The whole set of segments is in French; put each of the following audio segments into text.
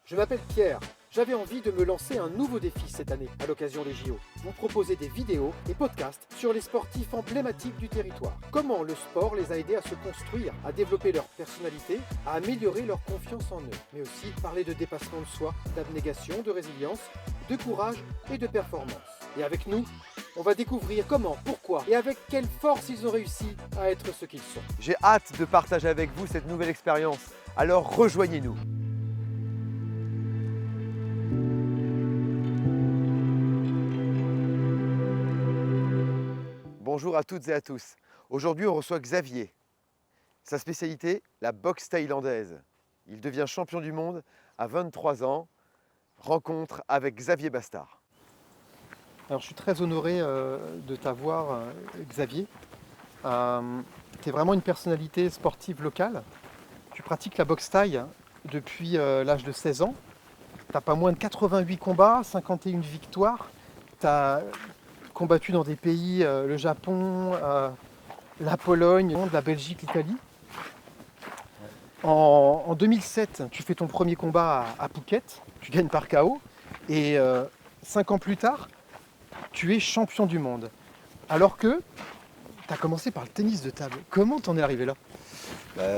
Je m'appelle Pierre. J'avais envie de me lancer un nouveau défi cette année à l'occasion des JO. Vous proposer des vidéos et podcasts sur les sportifs emblématiques du territoire. Comment le sport les a aidés à se construire, à développer leur personnalité, à améliorer leur confiance en eux. Mais aussi parler de dépassement de soi, d'abnégation, de résilience, de courage et de performance. Et avec nous, on va découvrir comment, pourquoi et avec quelle force ils ont réussi à être ce qu'ils sont. J'ai hâte de partager avec vous cette nouvelle expérience. Alors rejoignez-nous. Bonjour à toutes et à tous. Aujourd'hui, on reçoit Xavier. Sa spécialité, la boxe thaïlandaise. Il devient champion du monde à 23 ans. Rencontre avec Xavier Bastard. Alors je suis très honoré de t'avoir, Xavier. Tu es vraiment une personnalité sportive locale. Tu pratiques la boxe thaï depuis l'âge de 16 ans. Tu n'as pas moins de 88 combats, 51 victoires. Tu as combattu dans des pays, le Japon, la Pologne, la Belgique, l'Italie. En 2007, tu fais ton premier combat à Phuket. Tu gagnes par KO. Et 5 ans plus tard, tu es champion du monde. Alors que tu as commencé par le tennis de table. Comment t'en es arrivé là?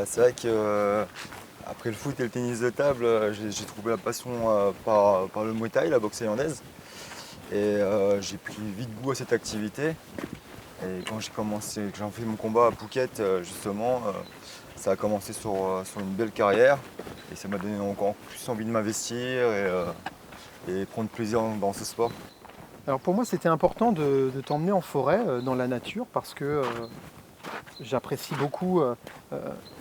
C'est vrai que après le foot et le tennis de table, j'ai trouvé la passion par le Muay Thai, la boxe thaïlandaise. Et j'ai pris vite goût à cette activité. Et quand que j'ai fait mon combat à Phuket, justement, ça a commencé sur une belle carrière. Et ça m'a donné encore plus envie de m'investir et prendre plaisir dans ce sport. Alors pour moi, c'était important de t'emmener en forêt, dans la nature, parce que j'apprécie beaucoup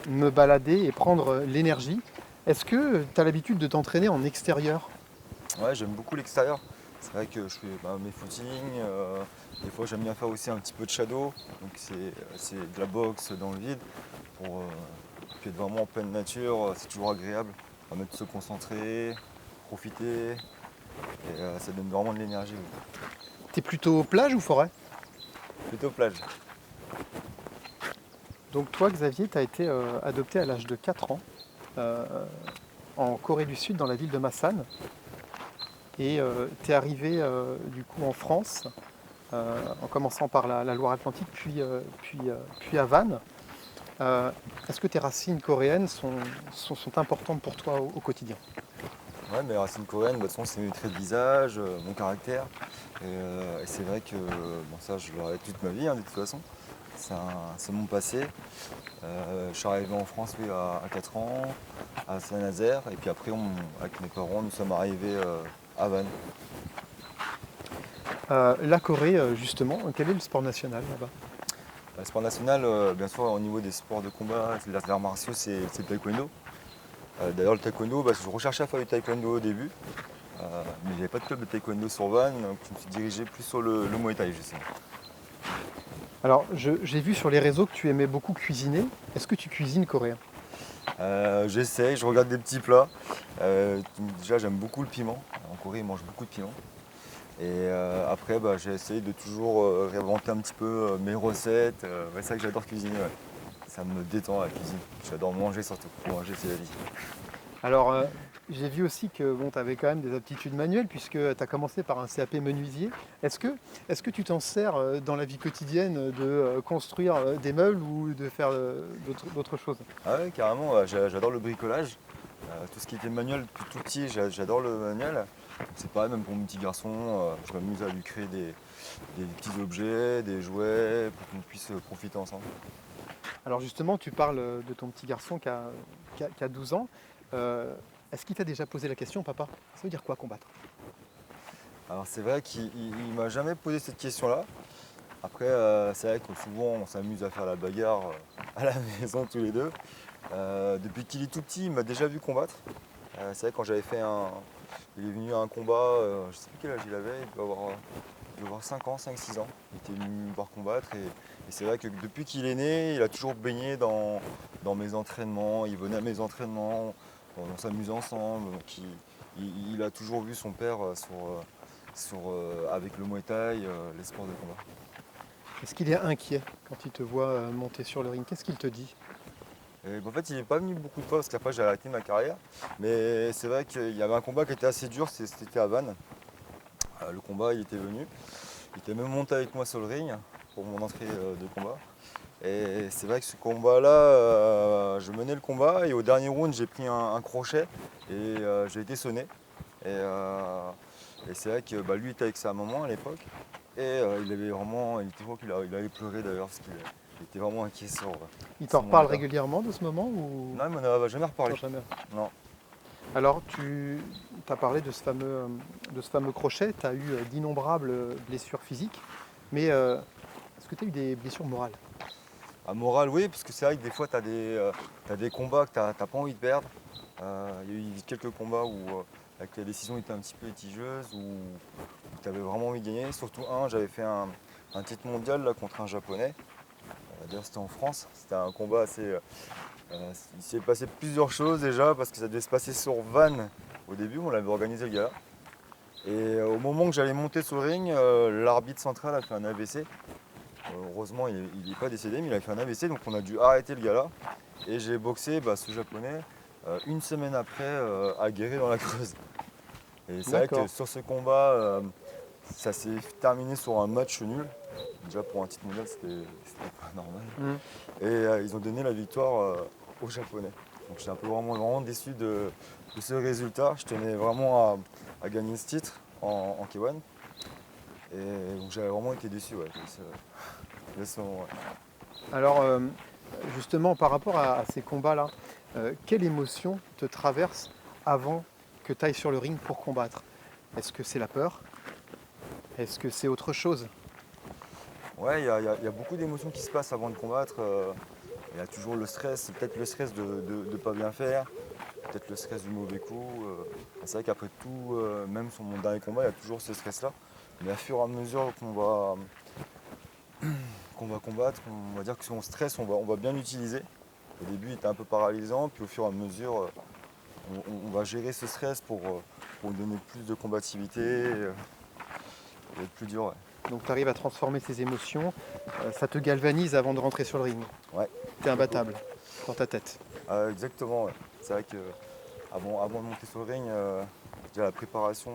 me balader et prendre l'énergie. Est-ce que tu as l'habitude de t'entraîner en extérieur? Ouais, j'aime beaucoup l'extérieur. C'est vrai que je fais mes footings. Des fois, j'aime bien faire aussi un petit peu de shadow. Donc, c'est de la boxe dans le vide. Pour être vraiment en pleine nature, c'est toujours agréable. Ça permet de se concentrer, profiter. Et ça donne vraiment de l'énergie. Oui. T'es plutôt plage ou forêt? Plutôt plage. Donc toi, Xavier, tu as été adopté à l'âge de 4 ans en Corée du Sud, dans la ville de Masan. Et tu es arrivé du coup en France, en commençant par la Loire-Atlantique, puis à Vannes. Est-ce que tes racines coréennes sont importantes pour toi au quotidien? Ouais, mes racines coréennes, de toute façon, c'est mes traits de visage, mon caractère. Et c'est vrai que ça, je l'aurai toute ma vie, hein, de toute façon. C'est mon passé. Je suis arrivé en France oui, à 4 ans, à Saint-Nazaire. Et puis après, avec mes parents, nous sommes arrivés à Vannes. La Corée, justement, quel est le sport national là-bas? Le sport national, bien sûr, au niveau des sports de combat, les arts martiaux, c'est le taekwondo. D'ailleurs, le taekwondo, je recherchais à faire du taekwondo au début, mais il n'y avait pas de club de taekwondo sur Vannes, donc je me suis dirigé plus sur le Muay Thai, justement. Alors, j'ai vu sur les réseaux que tu aimais beaucoup cuisiner. Est-ce que tu cuisines coréen? J'essaye, je regarde des petits plats. Déjà, j'aime beaucoup le piment. En Corée, ils mangent beaucoup de piment. Et après, j'ai essayé de toujours réinventer un petit peu mes recettes. C'est ça que j'adore cuisiner. Ouais. Ça me détend la cuisine. J'adore manger surtout. Manger, c'est la vie. Alors, j'ai vu aussi que bon, tu avais quand même des aptitudes manuelles, puisque tu as commencé par un CAP menuisier. Est-ce que tu t'en sers dans la vie quotidienne de construire des meubles ou de faire d'autres choses? Ah ouais, carrément, ouais, j'adore le bricolage. Tout ce qui était manuel depuis tout petit, j'adore le manuel. C'est pareil, même pour mon petit garçon, je m'amuse à lui créer des petits objets, des jouets, pour qu'on puisse profiter ensemble. Alors justement, tu parles de ton petit garçon qui a 12 ans. Est-ce qu'il t'a déjà posé la question, papa, ça veut dire quoi combattre? Alors c'est vrai qu'il ne m'a jamais posé cette question-là. Après, c'est vrai que souvent on s'amuse à faire la bagarre à la maison tous les deux. Depuis qu'il est tout petit, il m'a déjà vu combattre. C'est vrai que quand j'avais fait il est venu à un combat, je ne sais plus quel âge il avait, il doit avoir 5 ans, 5-6 ans. Il était venu me voir combattre et c'est vrai que depuis qu'il est né, il a toujours baigné dans mes entraînements, il venait à mes entraînements, on s'amusait ensemble. Donc il a toujours vu son père avec le Muay Thai, les sports de combat. Est-ce qu'il est inquiet quand il te voit monter sur le ring? Qu'est-ce qu'il te dit? Et en fait, il n'est pas venu beaucoup de fois parce qu'après j'ai arrêté ma carrière. Mais c'est vrai qu'il y avait un combat qui était assez dur, c'était à Vannes. Le combat, il était venu. Il était même monté avec moi sur le ring pour mon entrée de combat. Et c'est vrai que ce combat-là, je menais le combat et au dernier round, j'ai pris un crochet et j'ai été sonné. Et c'est vrai que lui était avec sa maman à l'époque. Et il avait vraiment, il était fort qu'il il allait pleurer d'ailleurs parce qu'il était vraiment inquiet sur. Il t'en sur mon reparle état. régulièrement de ce moment ou Non, il m'en avait jamais reparlé. jamais? Non. Alors, tu as parlé de ce fameux crochet, tu as eu d'innombrables blessures physiques, mais est-ce que tu as eu des blessures morales? À morale, oui, parce que c'est vrai que des fois, tu as des combats que tu n'as pas envie de perdre. Il y a eu quelques combats où avec la décision était un petit peu litigeuse, où tu avais vraiment envie de gagner. Surtout j'avais fait un titre mondial là, contre un japonais. D'ailleurs, c'était en France. C'était un combat assez. Il s'est passé plusieurs choses déjà, parce que ça devait se passer sur Vannes au début, on l'avait organisé le gala. Et au moment que j'allais monter sur le ring, l'arbitre central a fait un AVC. Heureusement, il n'est pas décédé, mais il a fait un AVC, donc on a dû arrêter le gala. Et j'ai boxé ce japonais une semaine après à Guéret dans la Creuse. Et c'est vrai que D'accord. sur ce combat, ça s'est terminé sur un match nul. Déjà pour un titre mondial, c'était pas normal. Et ils ont donné la victoire aux Japonais. Donc j'étais un peu vraiment déçu de ce résultat. Je tenais vraiment à gagner ce titre en K1. Et donc j'avais vraiment été déçu de ce moment. Alors, justement, par rapport à ces combats-là, quelle émotion te traverse avant que tu ailles sur le ring pour combattre? Est-ce que c'est la peur? Est-ce que c'est autre chose? Ouais, il y a beaucoup d'émotions qui se passent avant de combattre. Il y a toujours le stress, peut-être le stress de ne pas bien faire, peut-être le stress du mauvais coup. C'est vrai qu'après tout, même sur mon dernier combat, il y a toujours ce stress-là. Mais à fur et à mesure qu'on va combattre, on va dire que son stress, on va bien l'utiliser. Au début, il était un peu paralysant, puis au fur et à mesure, on va gérer ce stress pour donner plus de combativité et être plus dur. Ouais. Donc tu arrives à transformer ces émotions, ça te galvanise avant de rentrer sur le ring. Ouais. Tu es imbattable dans ta tête. Exactement, ouais. C'est vrai que avant de monter sur le ring, déjà la préparation,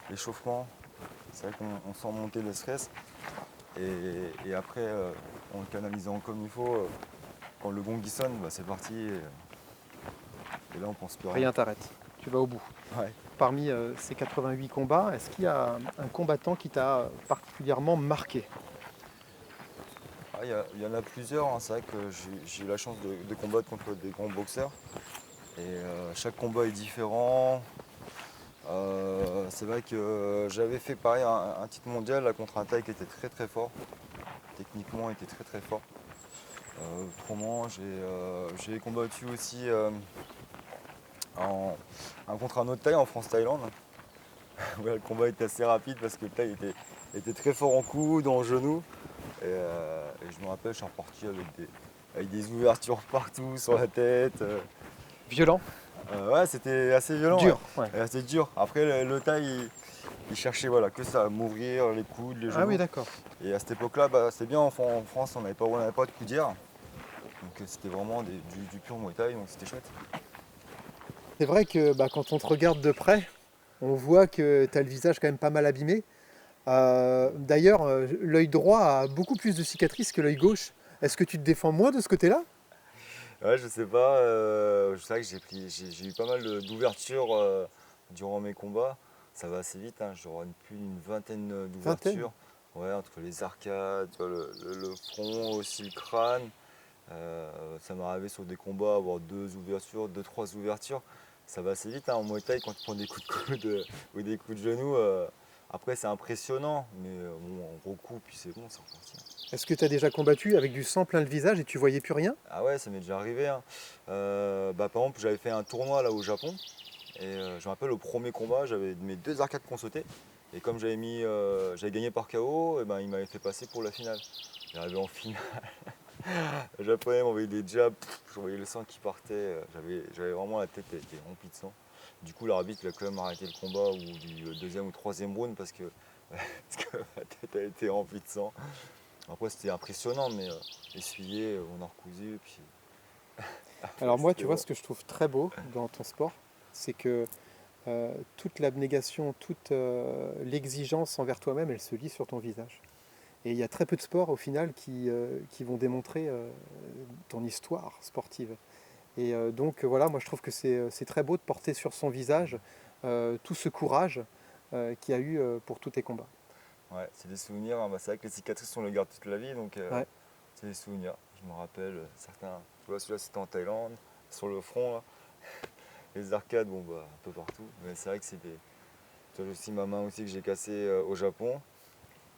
l'échauffement, c'est vrai qu'on sent monter le stress. Et après, en le canalisant comme il faut, quand le gong il sonne, c'est parti. Et là, on pense plus à rien. Rien t'arrête, tu vas au bout. Ouais. Parmi ces 88 combats, est-ce qu'il y a un combattant qui t'a particulièrement marqué? Il y en a plusieurs, hein. C'est vrai que j'ai eu la chance de combattre contre des grands boxeurs. Et chaque combat est différent. C'est vrai que j'avais fait pareil un titre mondial là, contre un Thaï qui était très très fort. Techniquement, il était très très fort. Autrement, j'ai combattu aussi contre un autre Thaï en France-Thaïlande. Ouais, le combat était assez rapide parce que le Thaï était très fort en coude, en genou. Et je me rappelle, je suis reparti avec des ouvertures partout sur la tête. Violent? Ouais, c'était assez violent. Dur, Ouais. ouais. Et assez dur. Après, le Thaï, il cherchait que ça, à m'ouvrir les coudes, les genoux. Ah oui, d'accord. Et à cette époque-là, c'est bien, en France, on n'avait pas de coudière. Donc c'était vraiment du pur Muay Thai, donc c'était chouette. C'est vrai que quand on te regarde de près, on voit que tu as le visage quand même pas mal abîmé. D'ailleurs, l'œil droit a beaucoup plus de cicatrices que l'œil gauche. Est-ce que tu te défends moins de ce côté-là? Ouais, je sais pas. C'est vrai que j'ai eu pas mal d'ouvertures durant mes combats. Ça va assez vite, hein. J'aurai plus d'une vingtaine d'ouvertures. Ouais, entre les arcades, tu vois, le front, aussi le crâne. Ça m'est arrivé sur des combats avoir deux ouvertures, deux, trois ouvertures. Ça va assez vite, hein. En Muay Thai, quand tu prends des coups de coude ou des coups de genou, après c'est impressionnant, mais bon, on recoupe puis c'est bon, c'est reparti. Est-ce que tu as déjà combattu avec du sang plein le visage et tu voyais plus rien? Ah ouais, ça m'est déjà arrivé, hein. Par exemple, j'avais fait un tournoi là au Japon, et je me rappelle au premier combat, j'avais mes deux arcades qui ont sauté, et comme j'avais gagné par KO, et il m'avait fait passer pour la finale. J'arrivais en finale. Le japonais m'envoyait des jabs, je voyais le sang qui partait, j'avais vraiment la tête était remplie de sang. Du coup l'arbitre il a quand même arrêté le combat au du deuxième ou troisième round parce que ma tête a été remplie de sang. Après c'était impressionnant mais essuyé, on a recousu puis. Alors moi, C'était tu vois, bon. ce que je trouve très beau dans ton sport, c'est que toute l'abnégation, toute l'exigence envers toi-même, elle se lit sur ton visage. Et il y a très peu de sports au final qui vont démontrer ton histoire sportive. Et donc voilà, moi je trouve que c'est très beau de porter sur son visage tout ce courage qu'il y a eu pour tous tes combats. Ouais, c'est des souvenirs, hein. Bah, c'est vrai que les cicatrices, on les garde toute la vie, donc Ouais. c'est des souvenirs. Je me rappelle certains, tu vois, celui-là c'était en Thaïlande, sur le front, là. Les arcades, bon, bah, un peu partout, mais c'est vrai que c'est des. Tu vois aussi ma main aussi que j'ai cassée au Japon.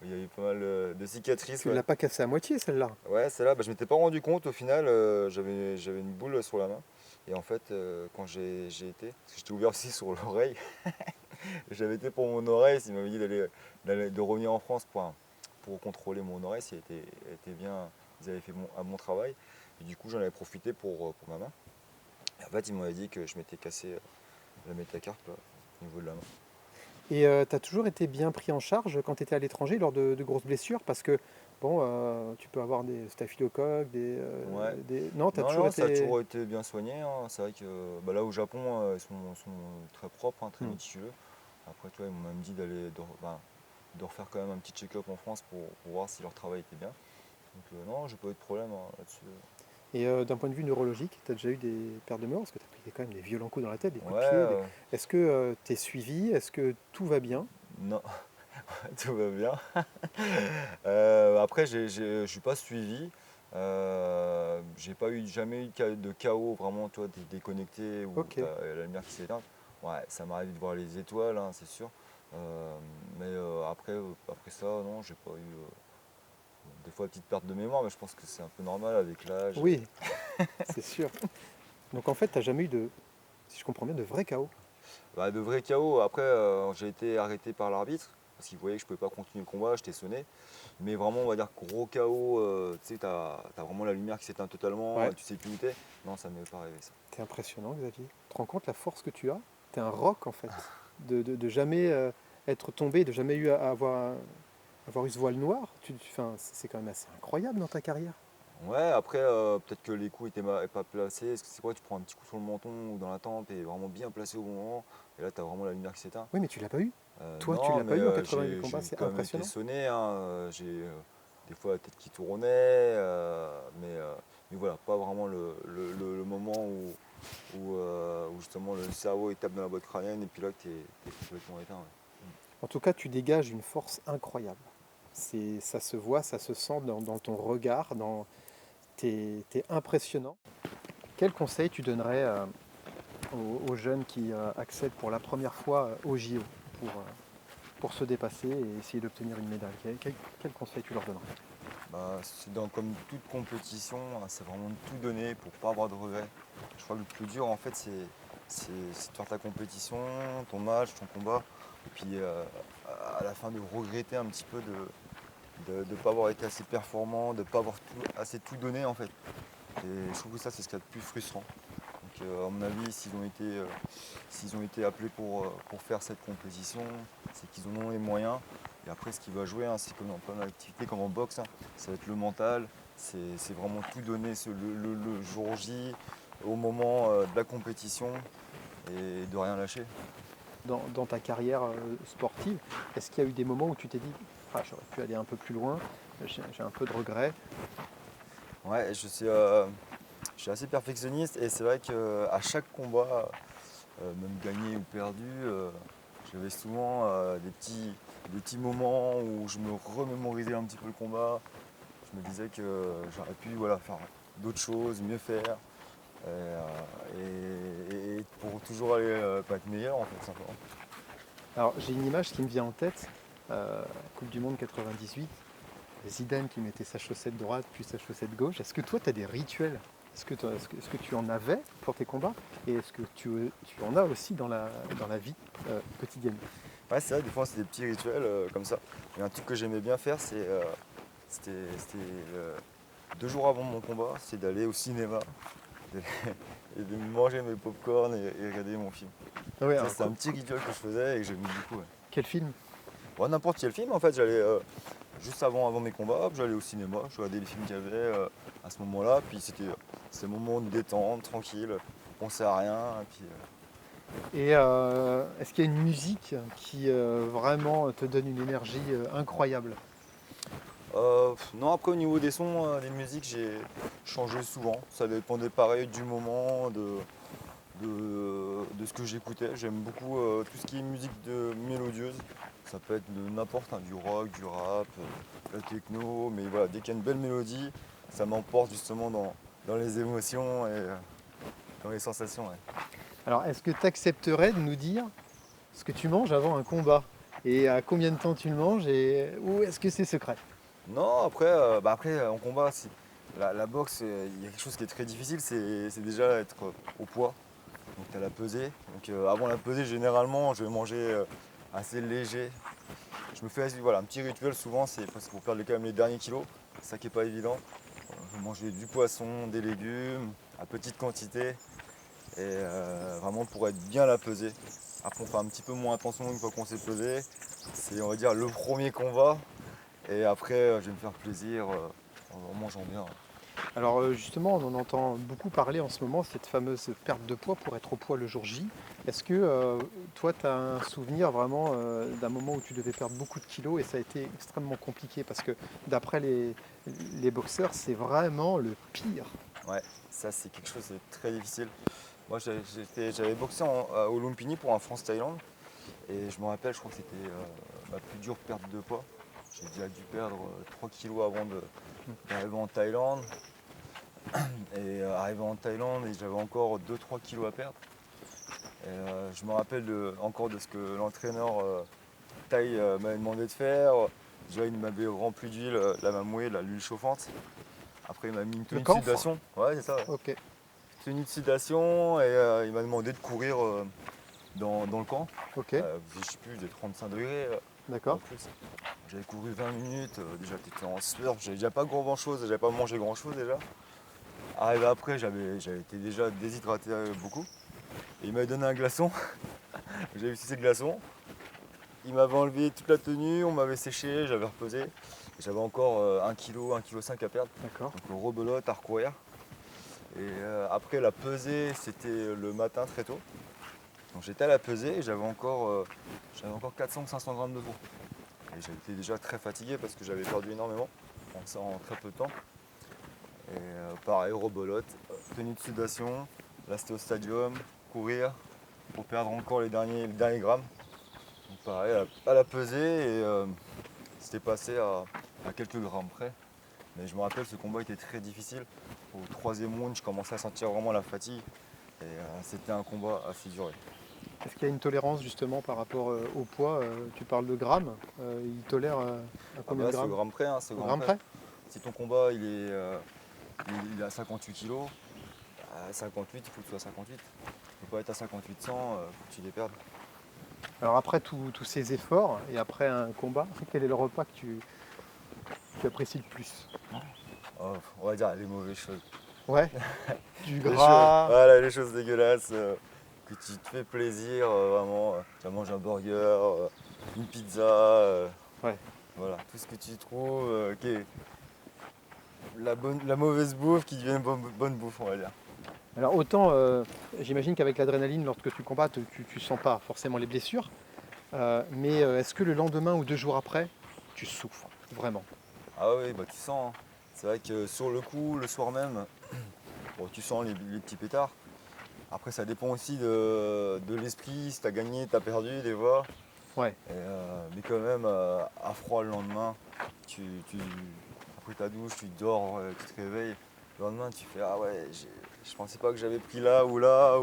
Il y a eu pas mal de cicatrices. Tu ne Ouais, l'as pas cassé à moitié celle-là. ouais, celle-là, bah, je m'étais pas rendu compte au final, j'avais une boule sur la main. Et en fait, quand j'ai été, parce que j'étais ouvert aussi sur l'oreille, j'avais été pour mon oreille, il m'avait dit de revenir en France pour contrôler mon oreille si elle était bien, ils avaient fait un bon travail. Et du coup, j'en avais profité pour ma main. Et en fait, ils m'avaient dit que je m'étais cassé la métacarpe là, au niveau de la main. Et tu as toujours été bien pris en charge quand tu étais à l'étranger lors de grosses blessures parce que bon, tu peux avoir des staphylocoques, Ouais. Non, tu as Non, toujours non, ça a été. toujours été bien soigné, hein. C'est vrai que bah, là au Japon, ils sont très propres, hein, très Hmm. méticuleux. Après, toi, ils m'ont même dit de refaire quand même un petit check-up en France pour voir si leur travail était bien. Donc non, j'ai pas eu de problème hein, là-dessus. Et d'un point de vue neurologique, tu as déjà eu des pertes de mémoire parce que tu as pris quand même des violents coups dans la tête, des coups Ouais, de pied. Est-ce que tu es suivi? Est-ce que tout va bien? non, tout va bien. Après, je suis pas suivi. J'ai pas eu jamais eu de chaos vraiment, toi, déconnecté où Ok. tu as la lumière qui s'éteint. Ouais, ça m'arrive de voir les étoiles, hein, c'est sûr. Mais après ça, non, j'ai pas eu des fois petite perte de mémoire, mais je pense que c'est un peu normal avec l'âge. Oui, c'est sûr. Donc en fait, tu n'as jamais eu si je comprends bien, de vrai chaos. Bah, de vrais chaos. Après, j'ai été arrêté par l'arbitre parce qu'il voyait que je pouvais pas continuer le combat, j'étais sonné. Mais vraiment, on va dire gros chaos, tu sais, t'as vraiment la lumière qui s'éteint totalement, Ouais. tu sais plus où t'es. Non, ça ne m'est pas arrivé ça. T'es impressionnant, Xavier. Tu te rends compte la force que tu as? T'es un roc en fait. De jamais être tombé, de jamais avoir eu ce voile noir. Enfin, c'est quand même assez incroyable dans ta carrière. Ouais, après, peut-être que les coups étaient pas placés. Est-ce que c'est quoi? Tu prends un petit coup sur le menton ou dans la tempe et vraiment bien placé au bon moment. Et là, t'as vraiment la lumière qui s'éteint. Oui, mais tu l'as pas eu. Toi, tu Non, l'as mais pas eu en 88 j'ai combats, c'est quand même été impressionnant. sonné, hein. J'ai des fois la tête qui tournait, mais voilà, pas vraiment le moment où justement le cerveau il tape dans la boîte crânienne et puis là tu es complètement éteint. Ouais. En tout cas, tu dégages une force incroyable. Ça se voit, ça se sent dans ton regard, t'es impressionnant. Quel conseil tu donnerais aux jeunes qui accèdent pour la première fois au JO pour se dépasser et essayer d'obtenir une médaille? Quel conseil tu leur donnerais? Bah, comme toute compétition, hein, c'est vraiment de tout donner pour pas avoir de regrets. Je crois que le plus dur en fait c'est de faire ta compétition, ton match, ton combat, et puis à la fin de regretter un petit peu de ne pas avoir été assez performant, de ne pas avoir assez tout donné en fait. Et je trouve que ça c'est ce qu'il y a de plus frustrant. Donc à mon avis, s'ils ont été appelés pour faire cette compétition, c'est qu'ils en ont les moyens. Et après, ce qui va jouer, hein, c'est comme dans plein d'activités, comme en boxe, hein, ça va être le mental. C'est vraiment tout donner le jour J, au moment de la compétition, et de rien lâcher. Dans ta carrière sportive, est-ce qu'il y a eu des moments où tu t'es dit ah, j'aurais pu aller un peu plus loin, j'ai un peu de regret? Ouais, je suis assez perfectionniste et c'est vrai qu'à chaque combat, même gagné ou perdu, j'avais souvent des petits moments où je me remémorisais un petit peu le combat. Je me disais que j'aurais pu voilà, faire d'autres choses, mieux faire. Et pour toujours aller pas être meilleur en fait simplement. Alors j'ai une image qui me vient en tête, Coupe du Monde 98, Zidane qui mettait sa chaussette droite puis sa chaussette gauche. Est-ce que toi tu as des rituels? Est-ce que tu en avais pour tes combats? Et est-ce que tu en as aussi dans la vie quotidienne? Ouais, c'est vrai, des fois c'est des petits rituels comme ça. Et un truc que j'aimais bien faire, c'était 2 jours avant mon combat, c'est d'aller au cinéma et de manger mes pop-corn et regarder mon film. Ah ouais, Ça, alors, c'est un petit rituel que je faisais et que j'aimais beaucoup. Ouais. quel film? Bon, n'importe quel film, en fait, j'allais juste avant mes combats, hop, j'allais au cinéma, je regardais les films qu'il y avait à ce moment-là, puis c'était c'est le moment de détendre, tranquille, penser à rien. Et puis, Et est-ce qu'il y a une musique qui vraiment te donne une énergie incroyable? non, après au niveau des sons, des musiques, j'ai changé souvent. Ça dépendait pareil du moment, de ce que j'écoutais. J'aime beaucoup tout ce qui est musique mélodieuse. Ça peut être de n'importe, hein, du rock, du rap, la techno, mais voilà, dès qu'il y a une belle mélodie, ça m'emporte justement dans les émotions et dans les sensations. Ouais. Alors, est-ce que tu accepterais de nous dire ce que tu manges avant un combat? Et à combien de temps tu le manges? Ou est-ce que c'est secret? Non, après en combat, la boxe, il y a quelque chose qui est très difficile, c'est déjà être au poids. Donc tu as la pesée. Donc avant la pesée, généralement, je vais manger assez léger. Je me fais voilà, un petit rituel souvent, c'est pour perdre quand même les derniers kilos. C'est ça qui n'est pas évident. Je vais manger du poisson, des légumes, à petite quantité. Et vraiment pour être bien la pesée. Après on fait un petit peu moins attention une fois qu'on s'est pesé. C'est on va dire le premier combat. Et après je vais me faire plaisir en mangeant bien. Alors justement, on en entend beaucoup parler en ce moment, cette fameuse perte de poids pour être au poids le jour J. Est-ce que toi, tu as un souvenir vraiment d'un moment où tu devais perdre beaucoup de kilos et ça a été extrêmement compliqué? Parce que d'après les boxeurs, c'est vraiment le pire. Ouais, ça c'est quelque chose de très difficile. Moi j'avais boxé au Lumpini pour un France-Thaïlande. Et je me rappelle, je crois que c'était ma plus dure perte de poids. J'ai déjà dû perdre 3 kilos avant d'arriver en Thaïlande. Et arrivé en Thaïlande, et j'avais encore 2-3 kilos à perdre. Et, je me rappelle encore de ce que l'entraîneur thaï m'avait demandé de faire. Déjà, il m'avait rempli d'huile, la mamoué, l'huile chauffante. Après, il m'a mis une tenue de camphre? sudation. Ouais, c'est ça. Ouais. Ok, Tenue de sudation, et il m'a demandé de courir dans le camp. ok, Je sais plus, des 35 degrés. En d'accord. plus, j'avais couru 20 minutes, déjà j'étais en sueur, j'avais déjà pas grand chose, j'avais pas mangé grand chose déjà. Arrivé après, j'avais été déjà déshydraté beaucoup. Et il m'avait donné un glaçon, j'avais eu ces glaçons. Il m'avait enlevé toute la tenue, on m'avait séché, j'avais reposé. Et j'avais encore 1 kg, 1,5 kg à perdre. D'accord. Donc rebelote, à recourir. Et après la pesée, c'était le matin très tôt. Donc j'étais à la pesée et j'avais encore 400 ou 500 grammes de peau. Et j'étais déjà très fatigué parce que j'avais perdu énormément en très peu de temps. Et pareil, rebelote, tenue de sudation, là c'était au stadium, courir pour perdre encore les derniers grammes. Donc pareil, à la pesée et c'était passé à quelques grammes près. Mais je me rappelle, ce combat était très difficile. Au troisième round, je commençais à sentir vraiment la fatigue. Et c'était un combat assez dur. Est-ce qu'il y a une tolérance justement par rapport au poids? Tu parles de grammes. Il tolère à combien de C'est au grammes? gramme près, hein, c'est au Au gramme gramme près. près? Si ton combat il est à 58 kg, à 58, il faut que tu sois à 58. Tu ne peux pas être à 58-100, il faut que tu les perdes. Alors après tous ces efforts et après un combat, quel est le repas que tu apprécies le plus? Oh, on va dire les mauvaises choses. Ouais, du Les choses, gras. voilà, les choses dégueulasses, que tu te fais plaisir, vraiment. Tu vas manger un burger, une pizza, Ouais. voilà, tout ce que tu trouves, qui est la mauvaise bouffe qui devient bonne bouffe, on va dire. Alors autant, j'imagine qu'avec l'adrénaline, lorsque tu combats, tu sens pas forcément les blessures, mais est-ce que le lendemain ou 2 jours après, tu souffres vraiment? Ah oui, bah tu sens, hein. C'est vrai que sur le coup, le soir même, bon, tu sens les petits pétards. Après, ça dépend aussi de l'esprit, si tu as gagné, tu as perdu, des fois. Ouais. Mais quand même, à froid le lendemain, après ta douche, tu dors, tu te réveilles. Le lendemain, tu fais ah ouais, je pensais pas que j'avais pris là ou là.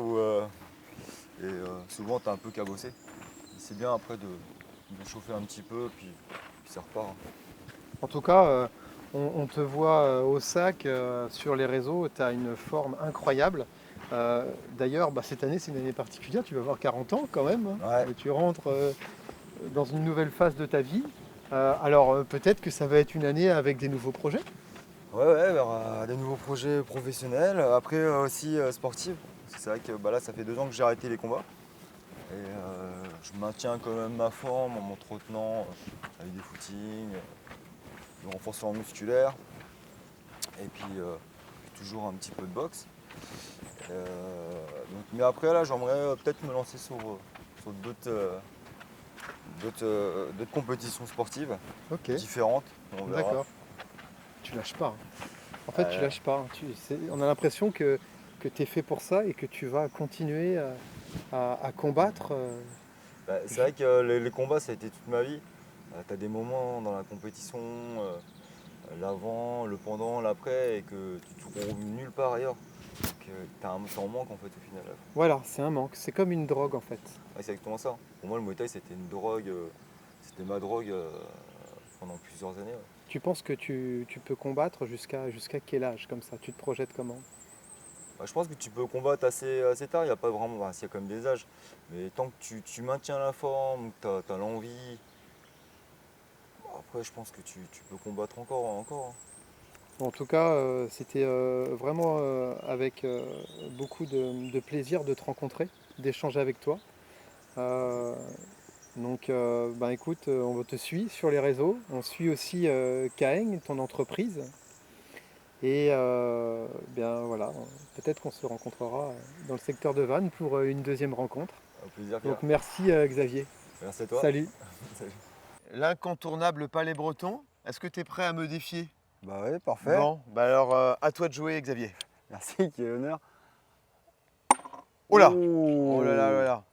Et souvent, tu es un peu cabossé. C'est bien après de chauffer un petit peu, puis ça repart. En tout cas, on te voit au sac sur les réseaux, tu as une forme incroyable. D'ailleurs, cette année, c'est une année particulière, tu vas avoir 40 ans quand même, hein. Ouais. Tu rentres dans une nouvelle phase de ta vie. Alors peut-être que ça va être une année avec des nouveaux projets. Ouais, il y aura des nouveaux projets professionnels, après aussi sportifs. Parce que c'est vrai que là, ça fait 2 ans que j'ai arrêté les combats. Et je maintiens quand même ma forme en m'entretenant avec des footings, du renforcement musculaire. Et puis toujours un petit peu de boxe. Mais après là, j'aimerais peut-être me lancer sur d'autres compétitions sportives Ok, différentes. On verra. d'accord. Tu lâches pas, hein. En fait, tu Euh, lâches pas, hein. On a l'impression que tu es fait pour ça et que tu vas continuer à combattre. C'est vrai que les combats, ça a été toute ma vie. Tu as des moments dans la compétition, l'avant, le pendant, l'après, et que tu te trouves nulle part ailleurs. T'en manques en fait au final. Voilà, c'est un manque. C'est comme une drogue en fait. Ouais, c'est exactement ça. Pour moi, le Muay Thai, c'était une drogue, c'était ma drogue pendant plusieurs années. Ouais. Tu penses que tu peux combattre jusqu'à quel âge comme ça? Tu te projettes comment? Bah, je pense que tu peux combattre assez tard, il n'y a pas vraiment, il y a quand même des âges. Mais tant que tu maintiens la forme, que tu as l'envie, après je pense que tu peux combattre encore. Hein. En tout cas, c'était vraiment avec beaucoup de plaisir de te rencontrer, d'échanger avec toi. Euh, ben écoute, on te suit sur les réseaux. On suit aussi Kaeng, ton entreprise. Et bien voilà, peut-être qu'on se rencontrera dans le secteur de Vannes pour une deuxième rencontre. Un plaisir, Donc Pierre. merci Xavier. Merci à toi. Salut. Salut. L'incontournable palais breton, est-ce que tu es prêt à me défier? Bah ouais, parfait. Bon, bah alors à toi de jouer Xavier. Merci, quel honneur. Oh là! Ouh. Oh là là là là.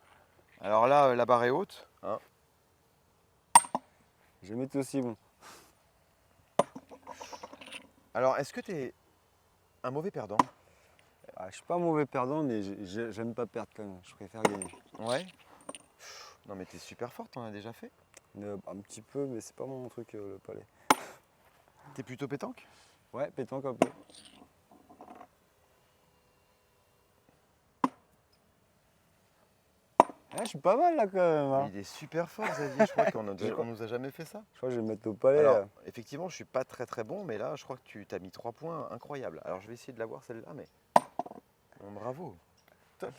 Alors là, la barre est haute. Hein. J'ai jamais été aussi bon. Alors, est-ce que tu es un mauvais perdant? Ah, je suis pas mauvais perdant, mais j'aime pas perdre quand même. Je préfère gagner. Ouais. Non mais t'es super fort, t'en as déjà fait. Un petit peu, mais c'est pas mon truc le palais. T'es plutôt pétanque? Ouais, pétanque un peu. Ah, je suis pas mal là quand même. Hein. Il est super fort Xavier, je crois qu'on Je crois- nous a jamais fait ça. Je crois que je vais me mettre au palais. Alors, là. effectivement, je suis pas très bon, mais là, je crois que tu t'as mis 3 points incroyables. Alors, je vais essayer de l'avoir celle-là, mais bon, bravo. Top.